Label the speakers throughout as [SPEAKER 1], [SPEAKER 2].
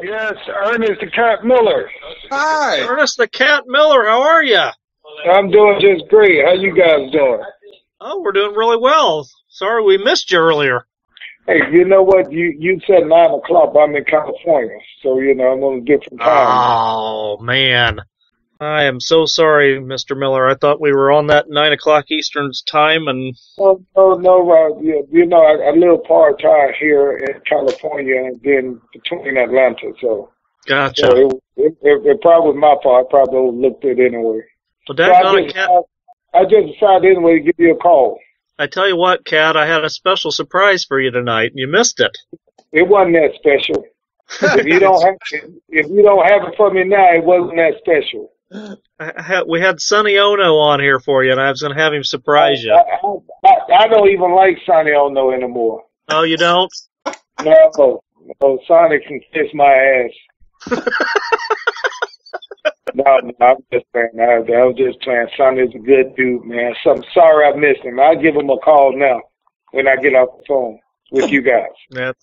[SPEAKER 1] Yes, Ernest the Cat Miller.
[SPEAKER 2] Hi.
[SPEAKER 3] Ernest the Cat Miller, how are you?
[SPEAKER 1] I'm doing just great. How you guys doing?
[SPEAKER 3] Oh, we're doing really well. Sorry we missed you earlier.
[SPEAKER 1] Hey, you know what? You said 9 o'clock. I'm in California, so I'm on a different time.
[SPEAKER 3] Oh, man. I am so sorry, Mr. Miller. I thought we were on that 9 o'clock Eastern time, and...
[SPEAKER 1] Oh, no. I live part-time here in California and then between Atlanta, so...
[SPEAKER 3] Gotcha.
[SPEAKER 1] So it probably was my fault. I probably overlooked it anyway.
[SPEAKER 3] Well,
[SPEAKER 1] I just decided anyway to give you a call.
[SPEAKER 3] I tell you what, Cat, I had a special surprise for you tonight, and you missed it.
[SPEAKER 1] It wasn't that special. If you don't have it for me now, it wasn't that special.
[SPEAKER 3] We had Sonny Ono on here for you, and I was going to have him surprise you.
[SPEAKER 1] I don't even like Sonny Ono anymore.
[SPEAKER 3] Oh, you don't?
[SPEAKER 1] No, Sonny can kiss my ass. No, I'm just playing. I was just playing. Sonny's a good dude, man. So I'm sorry I missed him. I'll give him a call now when I get off the phone with you guys.
[SPEAKER 3] That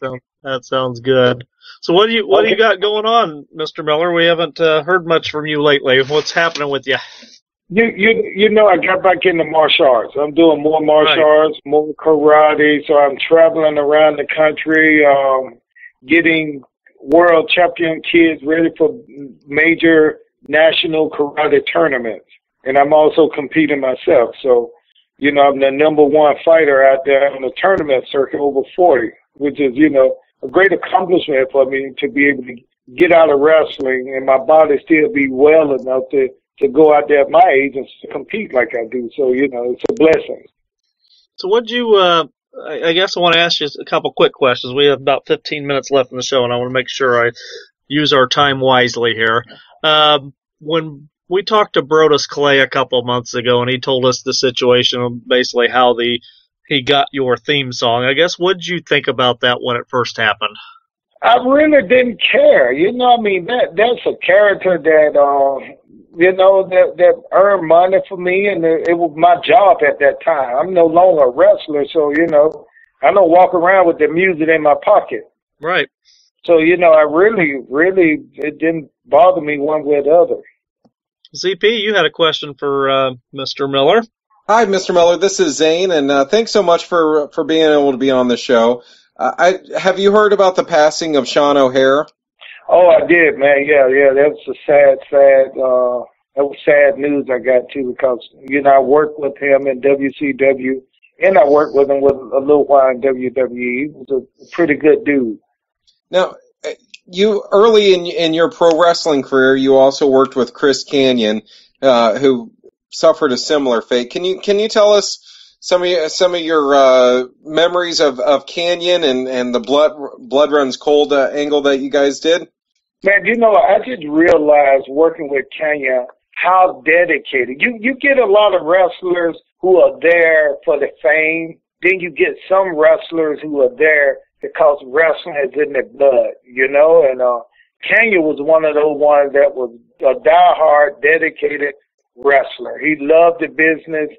[SPEAKER 3] sounds good. So what do you got going on, Mr. Miller? We haven't heard much from you lately. What's happening with you?
[SPEAKER 1] I got back into martial arts. I'm doing more martial arts, more karate. So I'm traveling around the country, getting world champion kids ready for major national karate tournaments. And I'm also competing myself. So, I'm the number one fighter out there on the tournament circuit over 40, which is, a great accomplishment for me to be able to get out of wrestling and my body still be well enough to go out there at my age and compete like I do. So, it's a blessing.
[SPEAKER 3] So I guess I want to ask you a couple quick questions. We have about 15 minutes left in the show, and I want to make sure I use our time wisely here. When we talked to Brodus Clay a couple of months ago, and he told us the situation, basically how he got your theme song. I guess, what did you think about that when it first happened?
[SPEAKER 1] I really didn't care. That's a character that, that earned money for me, and it was my job at that time. I'm no longer a wrestler, so, I don't walk around with the music in my pocket.
[SPEAKER 3] Right.
[SPEAKER 1] So, I really, it didn't bother me one way or the other.
[SPEAKER 3] ZP, you had a question for Mr. Miller.
[SPEAKER 2] Hi, Mr. Miller. This is Zane, and thanks so much for being able to be on the show. Have you heard about the passing of Sean O'Hare?
[SPEAKER 1] Oh, I did, man. Yeah. That was that was sad news I got too, because, I worked with him in WCW, and I worked with him with a little while in WWE. He was a pretty good dude. Now,
[SPEAKER 2] you early in your pro wrestling career, you also worked with Chris Kanyon, who suffered a similar fate. Can you tell us some of your memories of Kanyon and the blood runs cold angle that you guys did?
[SPEAKER 1] Man, I just realized working with Kanyon how dedicated. You get a lot of wrestlers who are there for the fame. Then you get some wrestlers who are there because wrestling is in their blood, and Kanyon was one of those ones that was a diehard, dedicated wrestler. He loved the business.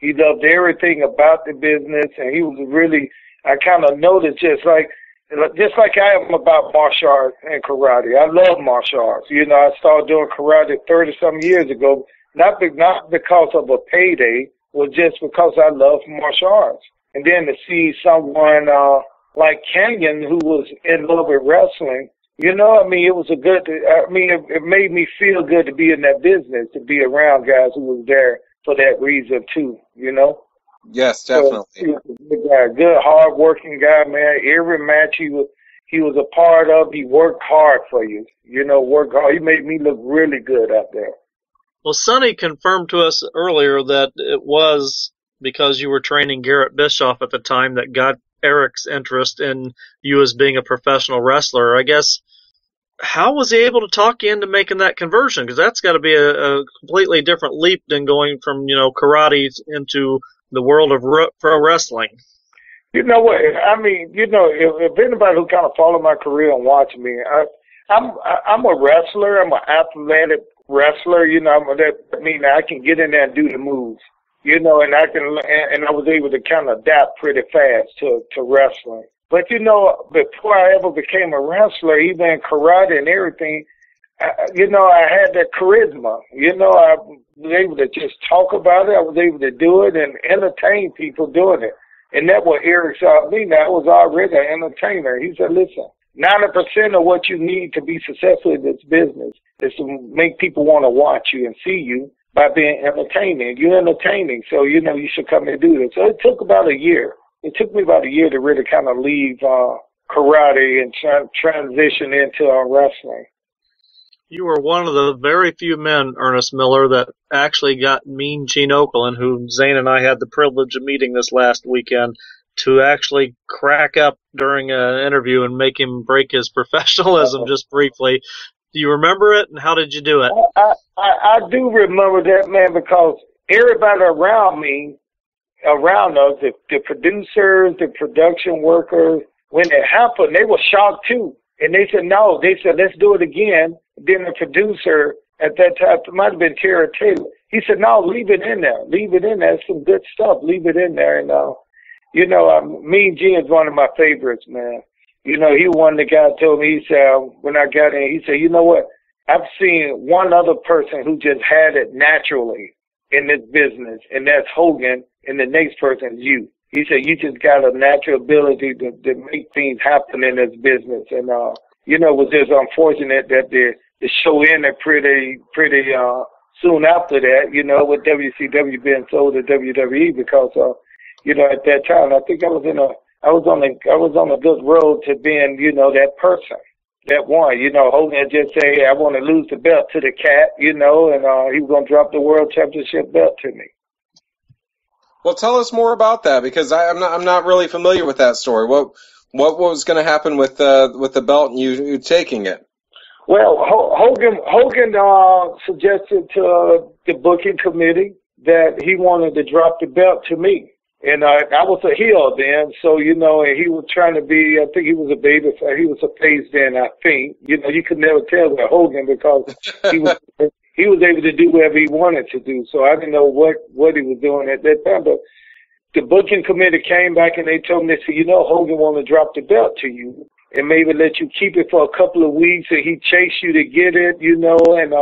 [SPEAKER 1] He loved everything about the business, and he was really, I kind of noticed just like I am about martial arts and karate. I love martial arts. I started doing karate 30-some years ago, not because of a payday, but just because I love martial arts. And then to see someone like Kanyon, who was in love with wrestling, it was it made me feel good to be in that business, to be around guys who was there for that reason too,
[SPEAKER 2] Yes, definitely.
[SPEAKER 1] So, he was a good, hard-working guy, man. Every match he was a part of, he worked hard for you. Worked hard. He made me look really good out there.
[SPEAKER 3] Well, Sonny confirmed to us earlier that it was because you were training Garrett Bischoff at the time that got Eric's interest in you as being a professional wrestler. I guess, how was he able to talk you into making that conversion? Because that's got to be a completely different leap than going from, karate into the world of pro wrestling.
[SPEAKER 1] You know what? If anybody who kind of followed my career and watched me, I'm a wrestler. I'm an athletic wrestler. That means I can get in there and do the moves. And I was able to kind of adapt pretty fast to wrestling. But, you know, before I ever became a wrestler, even in karate and everything, you know, I had that charisma. You know, I was able to just talk about it. I was able to do it and entertain people doing it. And that's what Eric saw me. Now, I was already an entertainer. He said, listen, 90% of what you need to be successful in this business is to make people want to watch you and see you by being entertaining. You're entertaining, so, you know, you should come and do this. So it took about a year. It took me about a year to really kind of leave karate and transition into wrestling.
[SPEAKER 3] You were one of the very few men, Ernest Miller, that actually got Mean Gene Okerlund, who Zane and I had the privilege of meeting this last weekend, to actually crack up during an interview and make him break his professionalism just briefly. Do you remember it, and how did you do it?
[SPEAKER 1] I do remember that, man, because everybody around us, the producers, the production workers, when it happened, they were shocked too. And they said, no, let's do it again. Then the producer at that time, it might have been Terry Taylor. He said, no, leave it in there. Leave it in there. It's some good stuff. Leave it in there. And, you know, Mean Gene is one of my favorites, man. You know, he one the guy told me, he said, when I got in, he said, you know what? I've seen one other person who just had it naturally in this business, and that's Hogan, and the next person is you. He said, you just got a natural ability to make things happen in this business. And, you know, it was just unfortunate that the show ended pretty soon after that, you know, with WCW being sold to WWE because, you know, at that time, I think I was on a good road to being, you know, that person that won. You know, Hogan just say, hey, I want to lose the belt to the cat, you know, and he was going to drop the world championship belt to me.
[SPEAKER 2] Well, tell us more about that, because I'm not really familiar with that story. What was going to happen with the belt and you taking it?
[SPEAKER 1] Well, Hogan suggested to the booking committee that he wanted to drop the belt to me. And I was a heel then, so, you know, and he was trying to be, I think he was a baby, he was a face then, I think. You know, you could never tell with Hogan because he was able to do whatever he wanted to do. So I didn't know what he was doing at that time. But the booking committee came back and they told me, they said, you know, Hogan wanted to drop the belt to you and maybe let you keep it for a couple of weeks and he'd chase you to get it, you know, and,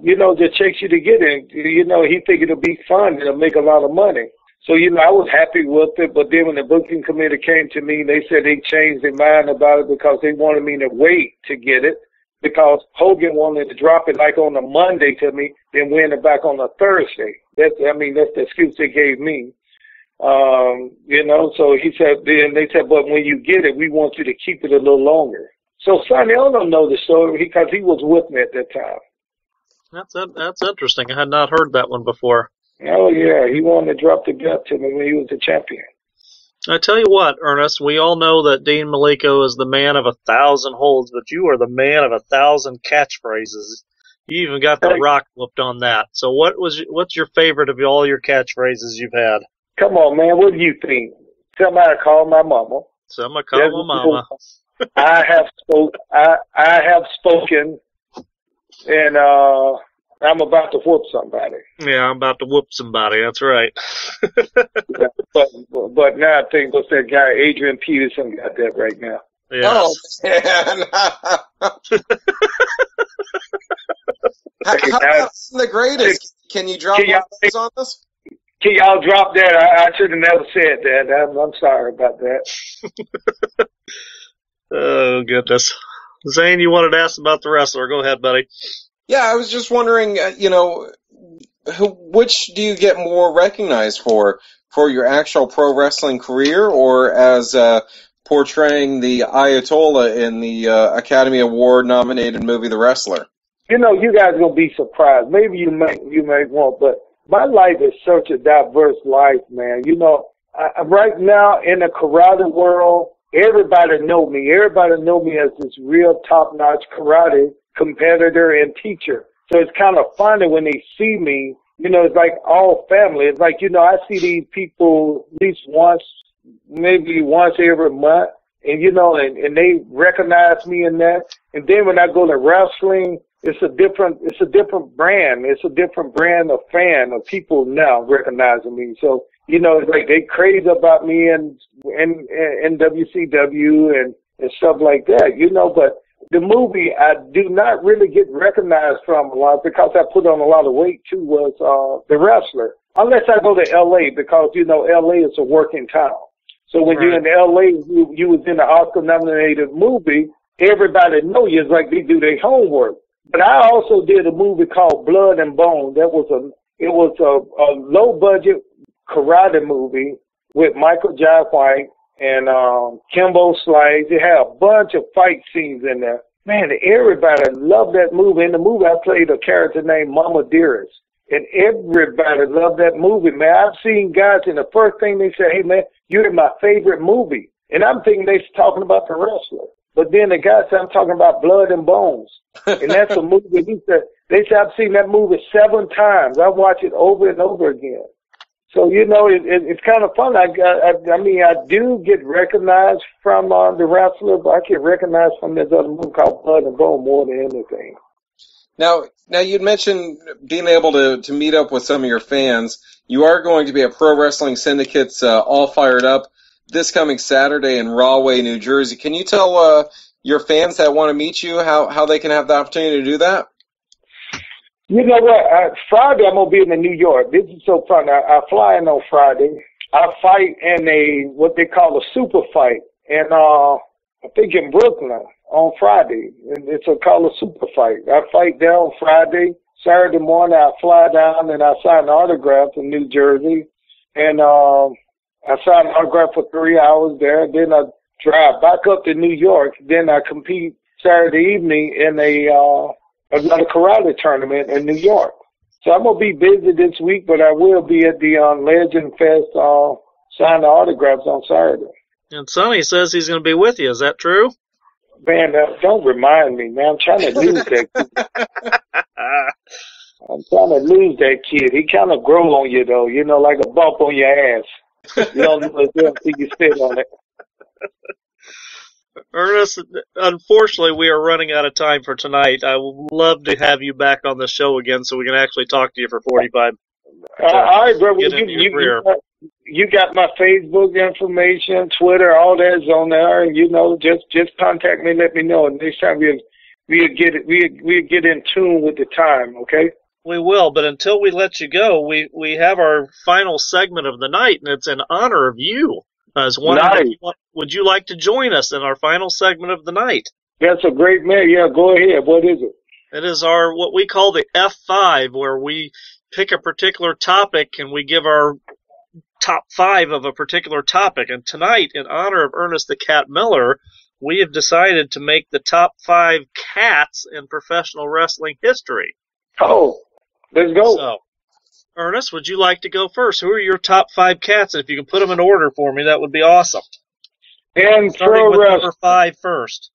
[SPEAKER 1] you know, just chase you to get it. You know, he think it'll be fun. It'll make a lot of money. So, you know, I was happy with it, but then when the booking committee came to me, they said they changed their mind about it because they wanted me to wait to get it because Hogan wanted to drop it like on a Monday to me, then win it back on a Thursday. That's the excuse they gave me. You know, so he said, then they said, but when you get it, we want you to keep it a little longer. So Sonny, I don't know the story because he was with me at that time.
[SPEAKER 3] That's interesting. I had not heard that one before.
[SPEAKER 1] Oh, yeah, he wanted to drop the belt to me when he was the champion.
[SPEAKER 3] I tell you what, Ernest, we all know that Dean Malenko is the man of 1,000 holds, but you are the man of 1,000 catchphrases. You even got the rock whooped on that. So what's your favorite of all your catchphrases you've had?
[SPEAKER 1] Come on, man, what do you think? Somebody call my mama.
[SPEAKER 3] Somebody call my mama.
[SPEAKER 1] I have spoken, and I'm about to whoop somebody.
[SPEAKER 3] Yeah, I'm about to whoop somebody. That's right.
[SPEAKER 1] but now I think what's that guy, Adrian Peterson, got that right now.
[SPEAKER 3] Yes.
[SPEAKER 2] Oh, man. How's the greatest? Can you drop those on us?
[SPEAKER 1] Can y'all drop that? I should have never said that. I'm sorry about that.
[SPEAKER 3] Oh, goodness. Zane, you wanted to ask about the wrestler. Go ahead, buddy.
[SPEAKER 2] Yeah, I was just wondering, you know, which do you get more recognized for your actual pro wrestling career or as portraying the Ayatollah in the Academy Award nominated movie The Wrestler?
[SPEAKER 1] You know, you guys are going to be surprised. Maybe you may want, but my life is such a diverse life, man. You know, right now in the karate world, everybody know me. Everybody know me as this real top-notch karate competitor and teacher. So it's kind of funny when they see me, you know, it's like all family. It's like, you know, I see these people at least once, maybe once every month, and, you know, and they recognize me in that. And then when I go to wrestling, it's a different brand. It's a different brand of fan of people now recognizing me. So You know, it's like they crazy about me in WCW and stuff like that, you know, but the movie I do not really get recognized from a lot because I put on a lot of weight too was The Wrestler. Unless I go to LA because, you know, LA is a working town. So when you're in LA, you was in an Oscar nominated movie, everybody know you. It's like they do their homework. But I also did a movie called Blood and Bone. It was a low budget karate movie with Michael Jai White and Kimbo Slice. It had a bunch of fight scenes in there. Man, everybody loved that movie. In the movie, I played a character named Mama Dearest. And everybody loved that movie, man. I've seen guys, and the first thing they say, hey, man, you're in my favorite movie. And I'm thinking they're talking about The Wrestler. But then the guy said, I'm talking about Blood and Bones. And that's a movie. They said, I've seen that movie 7 times. I watch it over and over again. So, you know, it's kind of fun. I mean, I do get recognized from The Wrestler, but I get recognized from this other movie called Blood and Bone more than anything.
[SPEAKER 2] Now you'd mentioned being able to meet up with some of your fans. You are going to be at Pro Wrestling Syndicate's All Fired Up this coming Saturday in Rahway, New Jersey. Can you tell your fans that want to meet you how they can have the opportunity to do that?
[SPEAKER 1] You know what? Friday I'm going to be in New York. This is so fun. I fly in on Friday. I fight in what they call a super fight. And I think in Brooklyn on Friday. And it's called a super fight. I fight there on Friday. Saturday morning I fly down and I sign an autograph in New Jersey. And I sign an autograph for 3 hours there. Then I drive back up to New York. Then I compete Saturday evening in another karate tournament in New York. So I'm going to be busy this week, but I will be at the Legend Fest signing autographs on Saturday.
[SPEAKER 3] And Sonny says he's going to be with you. Is that true?
[SPEAKER 1] Man, don't remind me, man. I'm trying to lose that kid. I'm trying to lose that kid. He kind of grow on you, though, you know, like a bump on your ass. You don't know until you sit on it.
[SPEAKER 3] Ernest, unfortunately, we are running out of time for tonight. I would love to have you back on the show again so we can actually talk to you for 45
[SPEAKER 1] all right, bro. You got my Facebook information, Twitter, all that's on there. And, you know, just contact me, let me know. And next time we'll get in tune with the time, okay?
[SPEAKER 3] We will, but until we let you go, we have our final segment of the night, and it's in honor of you. As one,
[SPEAKER 1] nice.
[SPEAKER 3] Would you like to join us in our final segment of the night?
[SPEAKER 1] That's a great man. Yeah, go ahead. What is it?
[SPEAKER 3] It is our what we call the F5, where we pick a particular topic and we give our top 5 of a particular topic. And tonight, in honor of Ernest the Cat Miller, we have decided to make the top 5 cats in professional wrestling history.
[SPEAKER 1] Oh, let's go.
[SPEAKER 3] So, Ernest, would you like to go first? Who are your top 5 cats? And if you can put them in order for me, that would be awesome.
[SPEAKER 1] And
[SPEAKER 3] starting with number 5 first.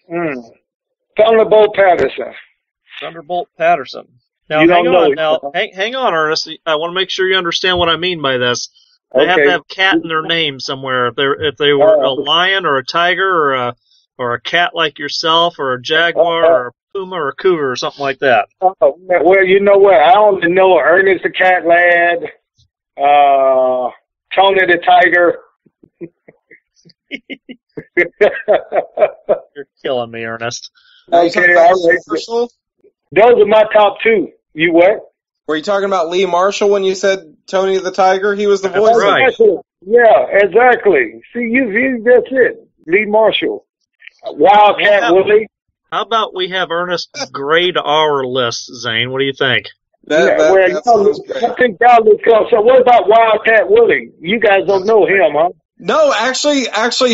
[SPEAKER 1] Thunderbolt Patterson.
[SPEAKER 3] Thunderbolt Patterson. Now, hang on, Ernest. I want to make sure you understand what I mean by this. They have to have cat in their name somewhere. If they were a lion or a tiger or a cat like yourself or a jaguar or a puma or a cougar or something like that.
[SPEAKER 1] Well, you know what? I only know Ernest the Cat Lad, Tony the Tiger.
[SPEAKER 3] You're killing me, Ernest.
[SPEAKER 1] Okay, those are my top 2. You what?
[SPEAKER 2] Were you talking about Lee Marshall when you said Tony the Tiger? He was the voice.
[SPEAKER 3] Right.
[SPEAKER 1] Yeah, exactly. See, that's it. Lee Marshall. Wildcat Willie.
[SPEAKER 3] How about we have Ernest grade our list, Zane? What do you think?
[SPEAKER 1] I think y'all look close. So what about Wildcat Willie? You guys don't know him, huh?
[SPEAKER 2] No, actually,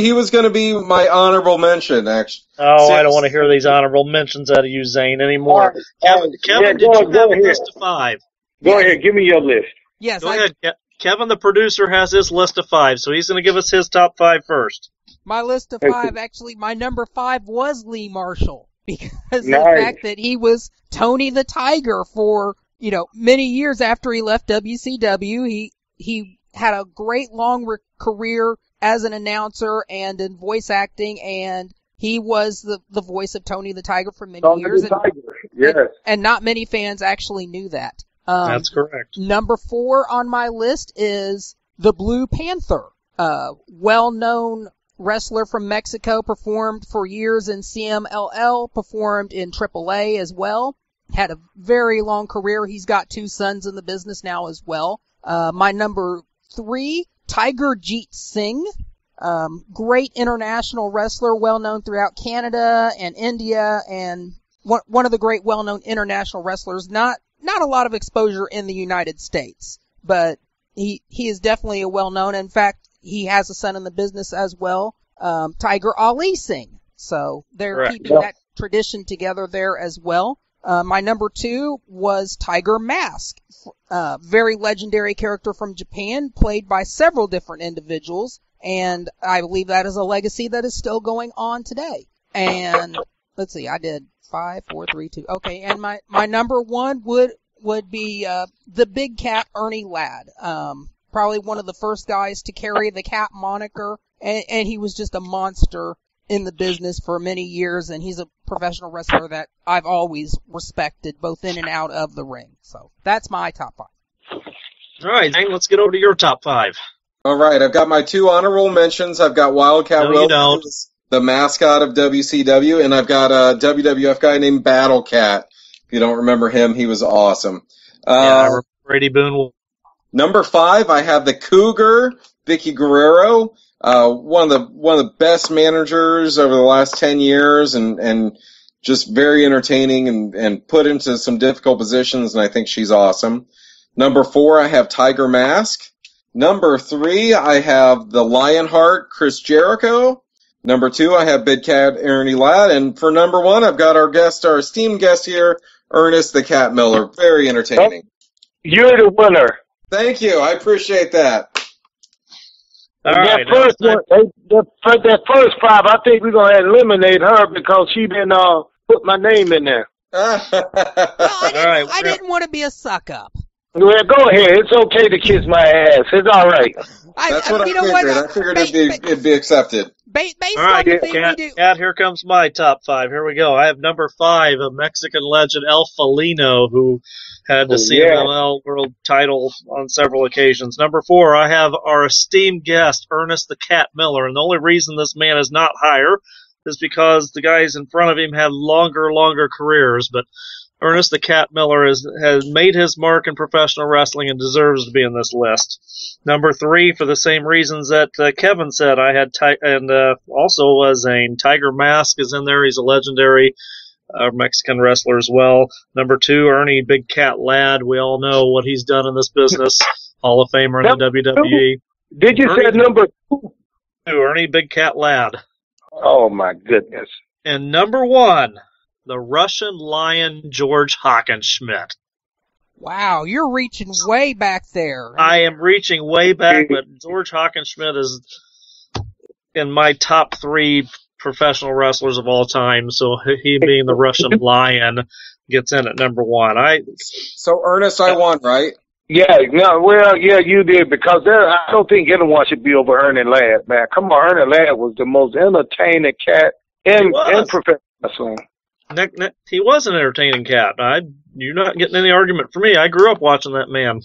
[SPEAKER 2] he was going to be my honorable mention, actually.
[SPEAKER 3] Oh, I don't want to hear these honorable mentions out of you, Zane, anymore. Kevin, did you have a list of 5?
[SPEAKER 1] Go ahead, give me your list.
[SPEAKER 4] Yes.
[SPEAKER 3] Go ahead, Kevin, the producer, has his list of 5, so he's going to give us his top 5 first.
[SPEAKER 4] My list of 5, actually, my number 5 was Lee Marshall, because of the fact that he was Tony the Tiger for, many years after he left WCW. He had a great long career as an announcer and in voice acting, and he was the voice of Tony the Tiger for many years. And not many fans actually knew that.
[SPEAKER 3] That's correct.
[SPEAKER 4] Number 4 on my list is the Blue Panther, well-known wrestler from Mexico, performed for years in CMLL, performed in AAA as well, had a very long career. He's got 2 sons in the business now as well. My number 3, Tiger Jeet Singh, great international wrestler, well-known throughout Canada and India, and one of the great well-known international wrestlers. Not a lot of exposure in the United States, but he is definitely a well-known. In fact, he has a son in the business as well, Tiger Ali Singh. So they're keeping that tradition together there as well. My number 2 was Tiger Mask, very legendary character from Japan, played by several different individuals, and I believe that is a legacy that is still going on today. And let's see, I did 5, 4, 3, 2. Okay, and my number 1 would be the Big Cat Ernie Ladd. Probably one of the first guys to carry the Cat moniker, and he was just a monster in the business for many years, and he's a professional wrestler that I've always respected, both in and out of the ring. So that's my top 5.
[SPEAKER 3] All right, Zane, let's get over to your top 5.
[SPEAKER 2] All right, I've got my 2 honorable mentions. I've got Wildcat Williams, the mascot of WCW, and I've got a WWF guy named Battle Cat. If you don't remember him, he was awesome.
[SPEAKER 3] I remember Brady Boone.
[SPEAKER 2] Number 5, I have the Cougar, Vicky Guerrero, one of the best managers over the last 10 years, and just very entertaining and put into some difficult positions, and I think she's awesome. Number 4, I have Tiger Mask. Number 3, I have the Lionheart, Chris Jericho. Number 2, I have Big Cat Ernie Ladd, and for number 1, I've got our esteemed guest here, Ernest the Cat Miller. Very entertaining.
[SPEAKER 1] You're the winner.
[SPEAKER 2] Thank you. I appreciate that.
[SPEAKER 3] All right.
[SPEAKER 1] That first 5, I think we're going to eliminate her because she didn't put my name in there.
[SPEAKER 4] I didn't want to be a suck-up.
[SPEAKER 1] Well, go ahead. It's okay to kiss my ass. It's all right.
[SPEAKER 2] That's what I figured. I figured it'd be accepted.
[SPEAKER 4] Based
[SPEAKER 3] all right,
[SPEAKER 4] on the thing we do.
[SPEAKER 3] Cat, here comes my top 5. Here we go. I have number 5, a Mexican legend, El Felino, who had the CMLL World title on several occasions. Number 4, I have our esteemed guest, Ernest the Cat Miller, and the only reason this man is not higher is because the guys in front of him have longer careers, but Ernest the Cat Miller has made his mark in professional wrestling and deserves to be in this list. Number 3, for the same reasons that Kevin said, I had also Zane. Tiger Mask is in there. He's a legendary Mexican wrestler as well. Number 2, Ernie Big Cat Ladd. We all know what he's done in this business. Hall of Famer in the WWE.
[SPEAKER 1] Did you say number 2?
[SPEAKER 3] Ernie Big Cat Ladd.
[SPEAKER 1] Oh, my goodness.
[SPEAKER 3] And number 1, the Russian Lion, George Hackenschmidt.
[SPEAKER 4] Wow, you're reaching way back there.
[SPEAKER 3] I am reaching way back, but George Hackenschmidt is in my top 3 professional wrestlers of all time, so he being the Russian Lion gets in at number 1.
[SPEAKER 2] So, Ernest, I won, right?
[SPEAKER 1] Yeah, you did, because I don't think anyone should be over Ernie Ladd, man. Come on, Ernie Ladd was the most entertaining cat in professional wrestling.
[SPEAKER 3] He was an entertaining cat. You're not getting any argument from me. I grew up watching that man.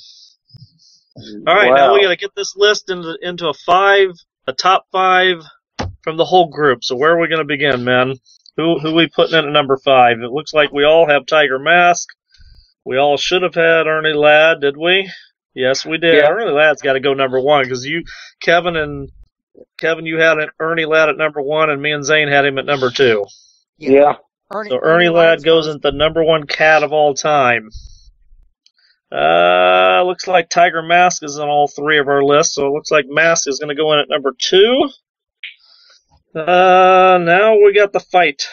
[SPEAKER 3] All right, now we got to get this list into a top 5 from the whole group. So where are we going to begin, man? Who we putting in at number 5? It looks like we all have Tiger Mask. We all should have had Ernie Ladd, did we? Yes, we did. Yeah. Ernie Ladd's got to go number 1 because Kevin, you had Ernie Ladd at number 1, and me and Zane had him at number 2.
[SPEAKER 1] Yeah.
[SPEAKER 3] Ernie Ladd goes into the number 1 cat of all time. Looks like Tiger Mask is on all 3 of our lists, so it looks like Mask is going to go in at number 2. Now we got the fight.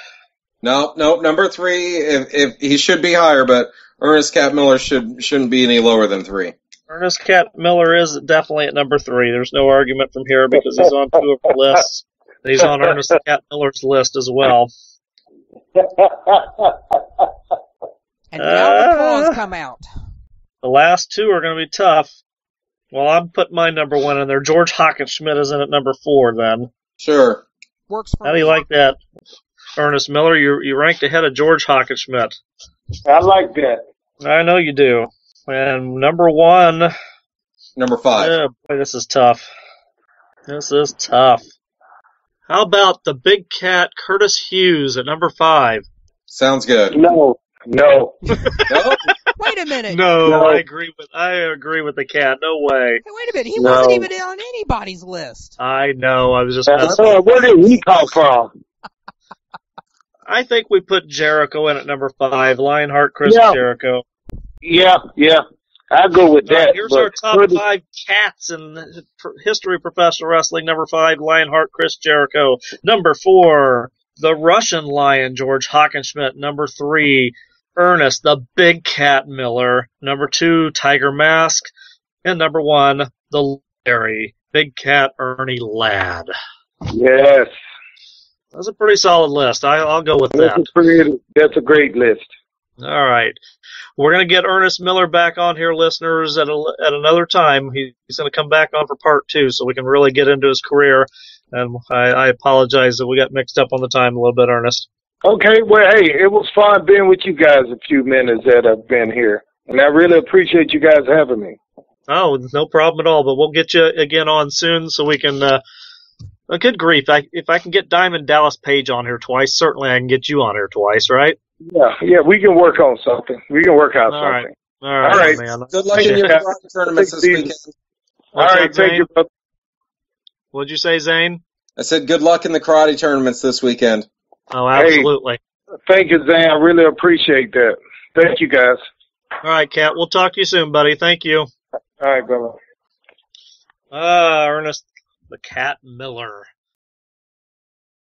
[SPEAKER 2] Nope, number 3. If he should be higher, but Ernest Cat Miller shouldn't be any lower than 3.
[SPEAKER 3] Ernest Cat Miller is definitely at number 3. There's no argument from here because he's on 2 of our lists. He's on Ernest Cat Miller's list as well.
[SPEAKER 4] And now the claws come out.
[SPEAKER 3] The last 2 are going to be tough. Well, I'm putting my number 1 in there. George Hackenschmidt is in at number 4 then.
[SPEAKER 2] Sure.
[SPEAKER 4] Works for
[SPEAKER 3] How do you like that, Ernest Miller? You ranked ahead of George
[SPEAKER 2] Number 5.
[SPEAKER 3] Yeah, boy, this is tough. This is tough. How about the big cat Curtis Hughes at number 5?
[SPEAKER 2] Sounds good.
[SPEAKER 1] No.
[SPEAKER 2] No?
[SPEAKER 4] Wait a minute.
[SPEAKER 3] No, I agree with the cat. No way.
[SPEAKER 4] Hey, wait a minute. He
[SPEAKER 1] No.
[SPEAKER 4] wasn't even on anybody's list.
[SPEAKER 3] I know. I was just messing.
[SPEAKER 1] Where did he come from?
[SPEAKER 3] I think we put Jericho in at number 5. Lionheart, Chris
[SPEAKER 1] Yeah.
[SPEAKER 3] Jericho.
[SPEAKER 1] Yeah. I'll go with
[SPEAKER 3] All right,
[SPEAKER 1] that.
[SPEAKER 3] here's
[SPEAKER 1] but
[SPEAKER 3] our top
[SPEAKER 1] Curtis-
[SPEAKER 3] 5 cats in the history of professional wrestling. Number 5, Lionheart, Chris Jericho. Number 4, the Russian Lion, George Hockenschmidt. Number 3, Ernest, the Big Cat Miller. Number 2, Tiger Mask. And number 1, the Larry, Big Cat Ernie Ladd.
[SPEAKER 1] Yes.
[SPEAKER 3] That's a pretty solid list. I'll go with that.
[SPEAKER 1] That's a great list.
[SPEAKER 3] All right. We're going to get Ernest Miller back on here, listeners, at another time. He's going to come back on for part 2 so we can really get into his career. And I apologize that we got mixed up on the time a little bit, Ernest.
[SPEAKER 1] Okay, well, hey, it was fun being with you guys a few minutes that I've been here. And I really appreciate you guys having me.
[SPEAKER 3] Oh, no problem at all. But we'll get you again on soon so we can good grief. If I can get Diamond Dallas Page on here twice, certainly I can get you on here twice, right?
[SPEAKER 1] Yeah, we can work on something. We can work out something.
[SPEAKER 3] All right, man.
[SPEAKER 2] Good luck in your karate tournaments this weekend.
[SPEAKER 1] All right, thank you, brother.
[SPEAKER 3] What'd you say, Zane?
[SPEAKER 2] I said good luck in the karate tournaments this weekend.
[SPEAKER 3] Oh, absolutely.
[SPEAKER 1] Hey, thank you, Zane. I really appreciate that. Thank you, guys.
[SPEAKER 3] All right, Kat. We'll talk to you soon, buddy. Thank you.
[SPEAKER 1] All right, brother.
[SPEAKER 3] Ernest the Cat Miller.